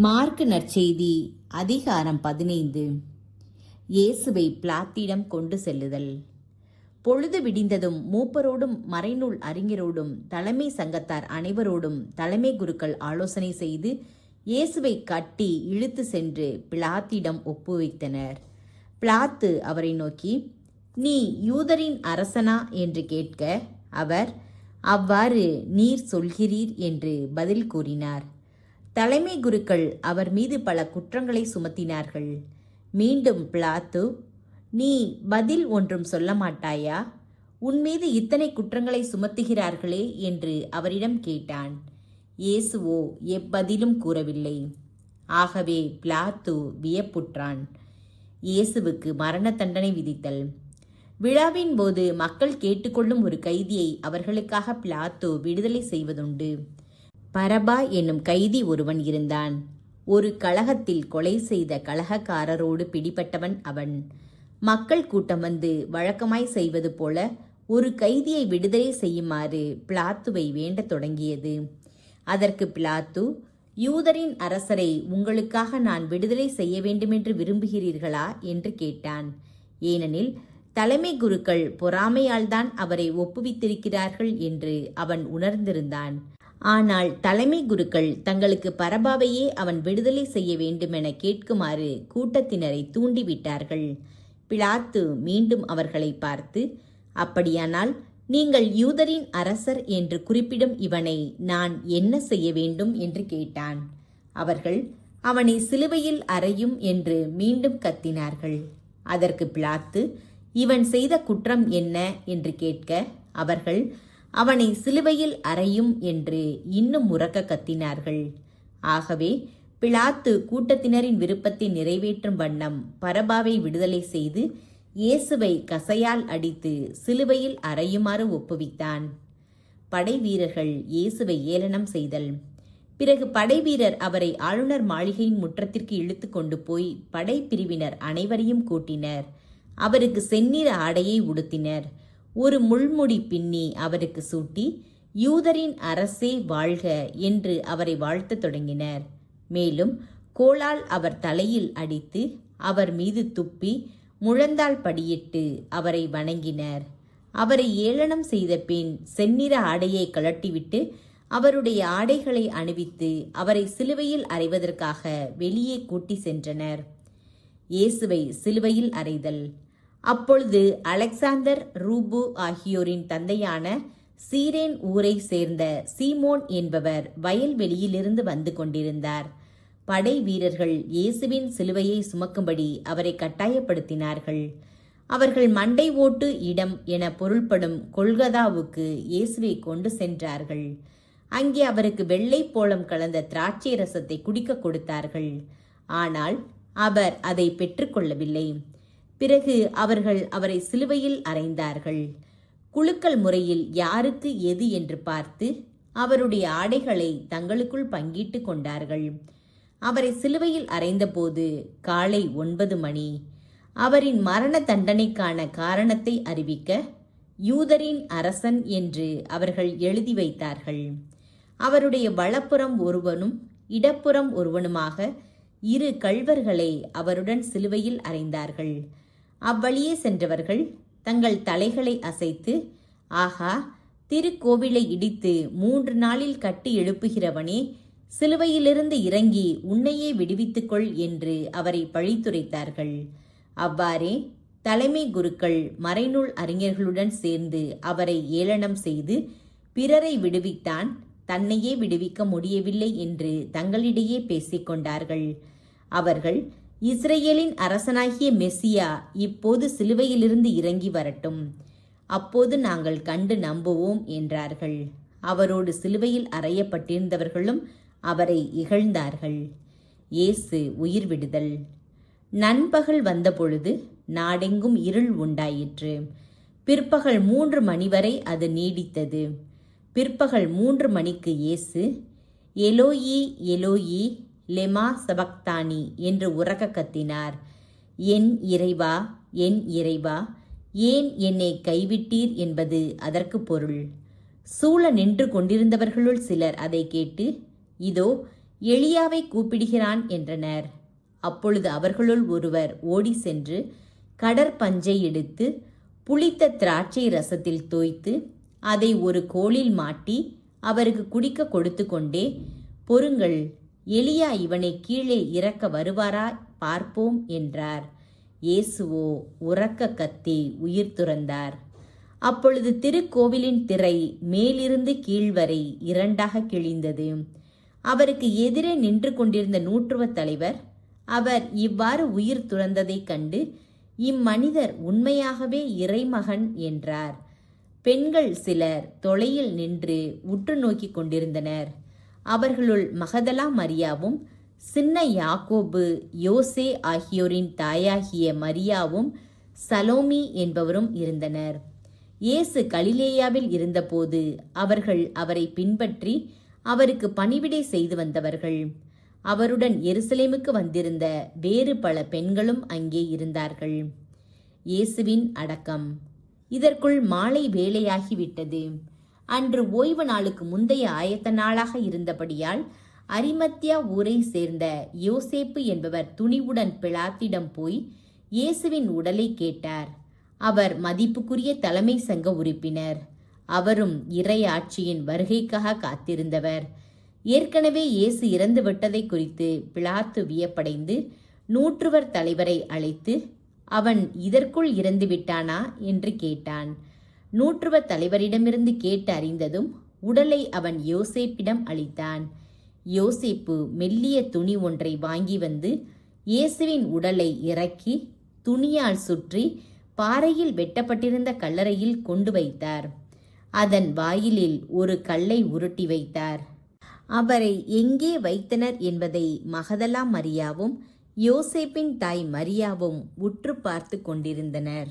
Mark நற்செய்தி அதிகாரம் 15. இயேசுவை பிலாத்திடம் கொண்டு செல்லுதல். பொழுது விடிந்ததும் மூப்பரோடும் மறைநூல் அறிஞரோடும் தலைமை சங்கத்தார் அனைவரோடும் தலைமை குருக்கள் ஆலோசனை செய்து இயேசுவை கட்டி இழுத்து சென்று பிலாத்திடம் ஒப்புவித்தனர். பிலாத்து அவரை நோக்கி, நீ யூதரின் அரசனா என்று கேட்க, அவர், அவ்வாறு நீர் சொல்கிறீர் என்று பதில் கூறினார். தலைமை குருக்கள் அவர் மீது பல குற்றங்களை சுமத்தினார்கள். மீண்டும் பிலாத்து, நீ பதில் ஒன்றும் சொல்ல மாட்டாயா? உன்மீது இத்தனை குற்றங்களை சுமத்துகிறார்களே என்று அவரிடம் கேட்டான். இயேசுவோ எப்பதிலும் கூறவில்லை. ஆகவே பிலாத்து வியப்புற்றான். இயேசுவுக்கு மரண தண்டனை விதித்தல். விழாவின் போது மக்கள் கேட்டுக்கொள்ளும் ஒரு கைதியை அவர்களுக்காக பிலாத்து விடுதலை செய்வதுண்டு. பரபா என்னும் கைதி ஒருவன் இருந்தான். ஒரு கலகத்தில் கொலை செய்த கலகக்காரரோடு பிடிபட்டவன் அவன். மக்கள் கூட்டம் வந்து வழக்கமாய் செய்வது போல ஒரு கைதியை விடுதலை செய்யுமாறு பிலாத்துவை வேண்டத் தொடங்கியது. அதற்கு பிலாத்து, யூதரின் அரசரை உங்களுக்காக நான் விடுதலை செய்ய வேண்டுமென்று விரும்புகிறீர்களா என்று கேட்டான். ஏனெனில் தலைமை குருக்கள் பொறாமையால்தான் அவரை ஒப்புவித்திருக்கிறார்கள் என்று அவன் உணர்ந்திருந்தான். ஆனால் தலைமை குருக்கள் தங்களுக்கு பரபாவையே அவன் விடுதலை செய்ய வேண்டுமென கேட்குமாறு கூட்டத்தினரை தூண்டிவிட்டார்கள். பிலாத்து மீண்டும் அவர்களை பார்த்து, அப்படியானால் நீங்கள் யூதரின் அரசர் என்று குறிப்பிடும் இவனை நான் என்ன செய்ய வேண்டும் என்று கேட்டான். அவர்கள், அவனை சிலுவையில் அறையும் என்று மீண்டும் கத்தினார்கள். அதற்கு பிலாத்து, இவன் செய்த குற்றம் என்ன என்று கேட்க, அவர்கள், அவனை சிலுவையில் அறையும் என்று இன்னும் உரக்க கத்தினார்கள். ஆகவே பிலாத்து கூட்டத்தினரின் விருப்பத்தை நிறைவேற்றும் வண்ணம் பரபாவை விடுதலை செய்து இயேசுவை கசையால் அடித்து சிலுவையில் அறையுமாறு ஒப்புவித்தான். படை வீரர்கள் இயேசுவை ஏளனம் செய்தல். பிறகு படைவீரர் அவரை ஆளுநர் மாளிகையின் முற்றத்திற்கு இழுத்து கொண்டு போய் படைப்பிரிவினர் அனைவரையும் கூட்டினர். அவருக்கு செந்நிற ஆடையை உடுத்தினர். ஒரு முள்முடி பின்னி அவருக்கு சூட்டி, யூதரின் அரசே வாழ்க என்று அவரை வாழ்த்தத் தொடங்கினர். மேலும் கோலால் அவர் தலையில் அடித்து அவர் மீது துப்பி முழந்தாள் படியிட்டு அவரை வணங்கினர். அவரை ஏளனம் செய்த பின் செந்நிற ஆடையை கழட்டிவிட்டு அவருடைய ஆடைகளை அணிவித்து அவரை சிலுவையில் அறைவதற்காக வெளியே கூட்டி சென்றனர். இயேசுவை சிலுவையில் அறைதல். அப்பொழுது அலெக்சாந்தர், ரூபு ஆகியோரின் தந்தையான சீரேன் ஊரை சேர்ந்த சீமோன் என்பவர் வயல்வெளியிலிருந்து வந்து கொண்டிருந்தார். படை வீரர்கள் இயேசுவின் சிலுவையை சுமக்கும்படி அவரை கட்டாயப்படுத்தினார்கள். அவர்கள் மண்டை ஓட்டு இடம் என பொருள்படும் கொல்கதாவுக்கு இயேசுவை கொண்டு சென்றார்கள். அங்கே அவருக்கு வெள்ளை போளம் கலந்த திராட்சை ரசத்தை குடிக்க கொடுத்தார்கள். ஆனால் அவர் அதை பெற்றுக்கொள்ளவில்லை. பிறகு அவர்கள் அவரை சிலுவையில் அறைந்தார்கள். குலுக்கல் முறையில் யாருக்கு எது என்று பார்த்து அவருடைய ஆடைகளை தங்களுக்குள் பங்கிட்டு கொண்டார்கள். அவரை சிலுவையில் அறைந்தபோது காலை 9 மணி. அவரின் மரண தண்டனைக்கான காரணத்தை அறிவிக்க யூதரின் அரசன் என்று அவர்கள் எழுதி வைத்தார்கள். அவருடைய வலப்புறம் ஒருவனும் இடப்புறம் ஒருவனுமாக 2 கள்வர்களை அவருடன் சிலுவையில் அறைந்தார்கள். அவ்வழியே சென்றவர்கள் தங்கள் தலைகளை அசைத்து, ஆகா, திருக்கோவிலை இடித்து 3 நாளில் கட்டி எழுப்புகிறவனே, சிலுவையிலிருந்து இறங்கி உன்னையே விடுவித்துக்கொள் என்று அவரை பழித்துரைத்தார்கள். அவ்வாறே தலைமை குருக்கள் மறைநூல் அறிஞர்களுடன் சேர்ந்து அவரை ஏளனம் செய்து பிறரை விடுவித்தான், தன்னையே விடுவிக்க முடியவில்லை என்று தங்களிடையே பேசிக்கொண்டார்கள். அவர்கள், இஸ்ரேலின் அரசனாகிய மெசியா இப்போது சிலுவையிலிருந்து இறங்கி வரட்டும், அப்போது நாங்கள் கண்டு நம்புவோம் என்றார்கள். அவரோடு சிலுவையில் அறையப்பட்டிருந்தவர்களும் அவரை இகழ்ந்தார்கள். இயேசு உயிர் விடுதல். நண்பகல் வந்தபொழுது நாடெங்கும் இருள் உண்டாயிற்று. பிற்பகல் 3 மணி வரை அது நீடித்தது. பிற்பகல் 3 மணிக்கு இயேசு, எலோயி எலோயி லெமா சபக்தானி என்று உரக்க கத்தினார். என் இறைவா, என் இறைவா, ஏன் என்னை கைவிட்டீர் என்பது அதற்கு பொருள். சூழ நின்று கொண்டிருந்தவர்களுள் சிலர் அதை கேட்டு, இதோ எலியாவை கூப்பிடுகிறான் என்றனர். அப்பொழுது அவர்களுள் ஒருவர் ஓடி சென்று கடற்பஞ்சை எடுத்து புளித்த திராட்சை ரசத்தில் தோய்த்து அதை ஒரு கோலில் மாட்டி அவருக்கு குடிக்க கொடுத்து கொண்டே, பொறுங்கள், எலியா இவனை கீழே இறக்க வருவாரா பார்ப்போம் என்றார். இயேசுவோ உரக்க கத்தி உயிர் துறந்தார். அப்பொழுது திருக்கோவிலின் திரை மேலிருந்து கீழ்வரை இரண்டாக கிழிந்தது. அவருக்கு எதிரே நின்று கொண்டிருந்த நூற்றுவத் தலைவர் அவர் இவ்வாறு உயிர் துறந்ததைக் கண்டு, இம்மனிதர் உண்மையாகவே இறைமகன் என்றார். பெண்கள் சிலர் தொலையில் நின்று உற்று நோக்கி கொண்டிருந்தனர். அவர்களுள் மகதலா மரியாவும் சின்ன யாக்கோபு, யோசே ஆகியோரின் தாயாகிய மரியாவும் சலோமி என்பவரும் இருந்தனர். இயேசு கலிலேயாவில் இருந்தபோது அவர்கள் அவரை பின்பற்றி அவருக்கு பணிவிடை செய்து வந்தவர்கள். அவருடன் எருசலேமுக்கு வந்திருந்த வேறு பல பெண்களும் அங்கே இருந்தார்கள். இயேசுவின் அடக்கம். இதற்குள் மாலை வேளையாகிவிட்டது. அன்று ஓய்வு நாளுக்கு முந்தைய ஆயத்த நாளாக இருந்தபடியால் அரிமத்தியா ஊரை சேர்ந்த யோசேப்பு என்பவர் துணிவுடன் பிலாத்திடம் போய் இயேசுவின் உடலை கேட்டார். அவர் மதிப்புக்குரிய தலைமை சங்க உறுப்பினர். அவரும் இறை ஆட்சியின் வருகைக்காக காத்திருந்தவர். ஏற்கனவே இயேசு இறந்து விட்டதை குறித்து பிலாத்து வியப்படைந்து நூற்றுவர் தலைவரை அழைத்து, அவன் இதற்குள் இறந்து விட்டானா என்று கேட்டான். நூற்றுவர் தலைவரிடமிருந்து கேட்டு அறிந்ததும் உடலை அவன் யோசேப்பிடம் அளித்தான். யோசேப்பு மெல்லிய துணி ஒன்றை வாங்கி வந்து இயேசுவின் உடலை இறக்கி துணியால் சுற்றி பாறையில் வெட்டப்பட்டிருந்த கல்லறையில் கொண்டு வைத்தார். அதன் வாயிலில் ஒரு கல்லை உருட்டி வைத்தார். அவரை எங்கே வைத்தனர் என்பதை மகதலா மரியாவும் யோசேப்பின் தாய் மரியாவும் உற்று பார்த்து கொண்டிருந்தனர்.